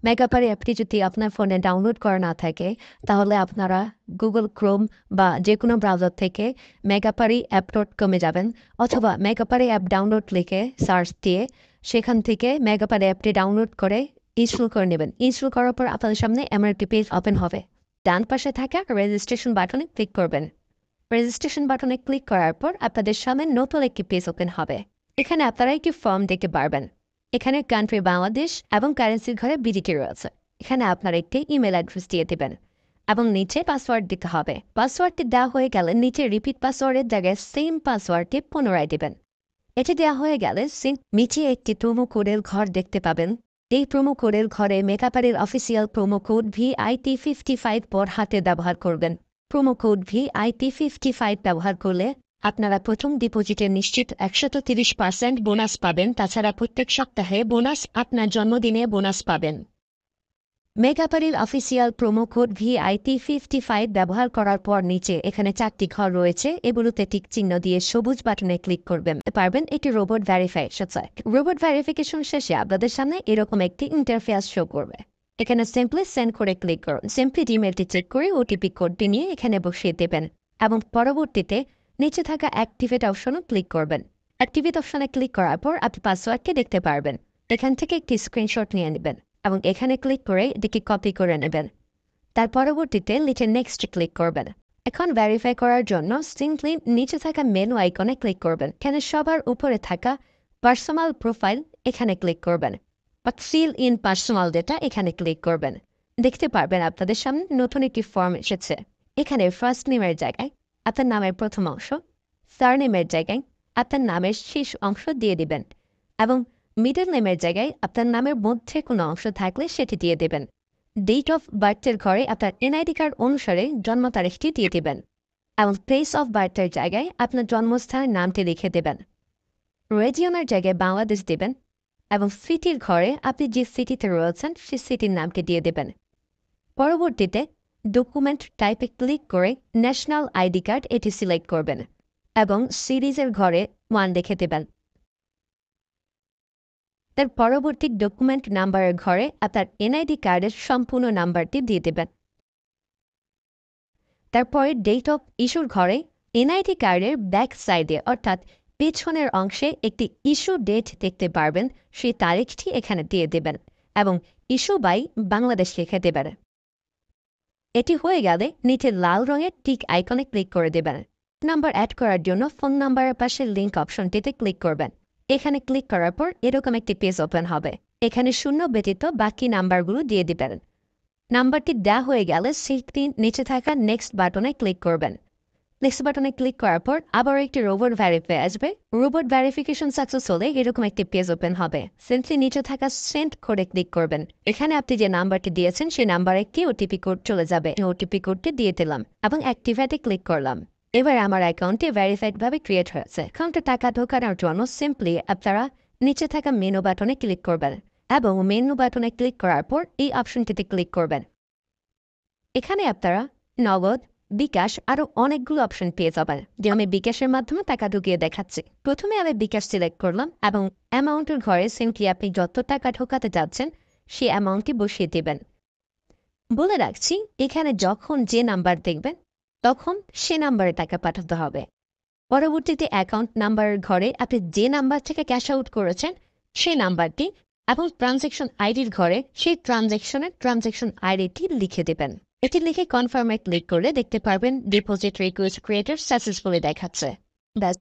মেগাপারি অ্যাপটি যদি আপনার ফোনে ডাউনলোড করা না থাকে তাহলে আপনারা গুগল ক্রোম বা যে কোনো ব্রাউজার থেকে মেগাপারি অ্যাপ.com-এ যাবেন অথবা মেগাপারি অ্যাপ ডাউনলোড লিখে সার্চ দিয়ে সেখান থেকে মেগাপারি অ্যাপটি ডাউনলোড করে ইনস্টল করে নেবেন। ইনস্টল করার পর আপনাদের সামনে এমন একটি পেজ ওপেন হবে। ডান পাশে থাকা রেজিস্ট্রেশন বাটনে ক্লিক করবেন। রেজিস্ট্রেশন বাটনে ক্লিক করার পর আপনাদের সামনে নতুন একটি পেজ ওপেন হবে। এখানে আপনারা একটি ফর্ম দেখতে পারবেন। এখানে কান্ট্রি বাংলাদেশ এবং কারেন্সির ঘরে বিডিটি রয়েছে। এখানে আপনারা একটি ইমেল অ্যাড্রেস দিয়ে দেবেন এবং নিচে পাসওয়ার্ড দিতে হবে। পাসওয়ার্ডটি দেওয়া হয়ে গেলে নিচে রিপিট পাসওয়ার্ডের জায়গায় সেম পাসওয়ার্ডটি পুনরায় দেবেন। এটি দেওয়া হয়ে গেলে নিচে একটি প্রোমো কোডের ঘর দেখতে পাবেন। এই প্রোমো কোডের ঘরে মেগাপারির অফিসিয়াল প্রোমো কোড VIT55 পর হাতে ব্যবহার করবেন। প্রোমো কোড VIT55 ব্যবহার করলে আপনারা প্রথম ডিপোজিটে নিশ্চিত 130% বোনাস পাবেন। তাছাড়া প্রত্যেক সপ্তাহে বোনাস আপনার জন্মদিনে বোনাস পাবেন। মেগাপারির অফিসিয়াল প্রোমো কোড VIT55 ব্যবহার করার পর নিচে এখানে 4টি ঘর রয়েছে। এগুলোতে টিক চিহ্ন দিয়ে সবুজ বাটনে ক্লিক করবেন। পারবেন এটি robot verification site. Robot verification শেষে আপনাদের সামনে এরকম একটি ইন্টারফেস শো করবে। এখানে সিম্পলি সেন্ড করে ক্লিক করুন। সিম্পলি ইমেলটি চেক করে ওটিপি কোডটি নিয়ে এখানে বসিয়ে দেবেন এবং পরবর্তীতে নিচে থাকা অ্যাক্টিভেট অপশনে ক্লিক করবেন। অ্যাক্টিভেট অপশনে ক্লিক করার পর আপনি পাসওয়ার্ডটি দেখতে পারবেন। এখান থেকে একটি স্ক্রিনশট নিয়ে নেবেন এবং এখানে ক্লিক করে এটিকে কপি করে নেবেন। তার পরবর্তীতে নিচে নেক্সট ক্লিক করবেন। এখন ভেরিফাই করার জন্য সিম্পলি নিচে থাকা মেনু আইকনে ক্লিক করবেন। এখানে সবার উপরে থাকা পার্সোনাল প্রোফাইল এখানে ক্লিক করবেন বা ফিল ইন পার্সোনাল ডেটা এখানে ক্লিক করবেন। দেখতে পারবেন আপনাদের সামনে নতুন একটি ফর্ম এসেছে। এখানে ফার্স্ট নেমের জায়গায় আপনার নামের প্রথম অংশ, সারনেমের জায়গায় আপনার নামের শেষ অংশ দিয়ে দিবেন এবং মিডল নেমের জায়গায় আপনার নামের মধ্যে কোনো অংশ থাকলে সেটি দিয়ে দেবেন। ডেট অফ বার্থের ঘরে আপনার এনআইডি কার্ড অনুসারে জন্ম তারিখটি দিয়ে দেবেন এবং প্লেস অফ বার্থের জায়গায় আপনার জন্মস্থানের নামটি লিখে দেবেন। রেজিয়নের জায়গায় বাংলাদেশ দেবেন এবং সিটির ঘরে আপনি যে সিটিতে রয়েছেন সেই সিটির নামটি দিয়ে দেবেন। পরবর্তীতে ডকুমেন্ট টাইপে ক্লিক করে ন্যাশনাল আইডি কার্ড এটি সিলেক্ট করবেন এবং সিরিজের ঘরে 1 লিখে দেবেন। তার পরবর্তী ডকুমেন্ট নাম্বারের ঘরে আপনার এনআইডি কার্ডের সম্পূর্ণ নাম্বারটি দিয়ে দেবেন। তারপরে ডেট অফ ইস্যুর ঘরে এনআইডি কার্ডের ব্যাক সাইডে অর্থাৎ পেছনের অংশে একটি ইস্যু ডেট দেখতে পারবেন, সেই তারিখটি এখানে দিয়ে দেবেন এবং ইস্যু বাই বাংলাদেশ লিখে দেবেন। এটি হয়ে গেলে নিচে লাল রঙের টিক আইকনে ক্লিক করে দেবেন। নাম্বার অ্যাড করার জন্য ফোন নাম্বারের পাশে লিঙ্ক অপশনটিতে ক্লিক করবেন। এখানে ক্লিক করার পর এরকম একটি পেজ ওপেন হবে। এখানে শূন্য ব্যতীত বাকি নাম্বারগুলো দিয়ে দিবেন। নাম্বারটি দেওয়া হয়ে গেলে সেটি নিচে থাকা নেক্সট বাটনে ক্লিক করবেন। নেক্সট বাটনে ক্লিক করার পর আবার একটি রোবট ভেরিফাই আসবে। রোবট ভেরিফিকেশন সাকসেস হলে এরকম একটি পেজ ওপেন হবে। সিম্পলি নিচে থাকা সেন্ড করে ক্লিক করবেন। এখানে আপনি যে নাম্বারটি দিয়েছেন সেই নাম্বারে একটি ওটিপি কোড চলে যাবে। ওটিপি কোডটি দিয়ে দিলাম এবং অ্যাক্টিভেটে ক্লিক করলাম। এবার আমার অ্যাকাউন্টটি ভেরিফাইডভাবে ক্রিয়েট হয়েছে। অ্যাকাউন্টে টাকা ঢোকানোর জন্য সিম্পলি আপনারা নিচে থাকা মেনু বাটনে ক্লিক করবেন এবং মেনু বাটনে ক্লিক করার পর এই অপশনটিতে ক্লিক করবেন। এখানে আপনারা নগদ, বিকাশ আরও অনেকগুলো অপশন পেয়ে যাবেন। যে আমি বিকাশের মাধ্যমে টাকা ঢুকিয়ে দেখাচ্ছি। প্রথমে আমি বিকাশ সিলেক্ট করলাম এবং অ্যামাউন্টের ঘরে সিম্পলি আপনি যত টাকা ঢোকাতে যাচ্ছেন সেই অ্যামাউন্টটি বসিয়ে দেবেন। বলে রাখছি, এখানে যখন যে নাম্বার দেখবেন তখন সে নাম্বারে টাকা পাঠাতে হবে। পরবর্তীতে অ্যাকাউন্ট নাম্বারের ঘরে আপনি যে নাম্বার থেকে ক্যাশ আউট করেছেন সেই নাম্বারটি এবং ট্রানজ্যাকশন আইডির ঘরে সেই ট্রানজ্যাকশন আইডিটি লিখে দেবেন। এটি লিখে কনফার্মে ক্লিক করলে দেখতে পারবেন ডিপোজিট রিকোয়েস্ট ক্রিয়েটেড সাকসেসফুলি দেখাচ্ছে। ব্যাস,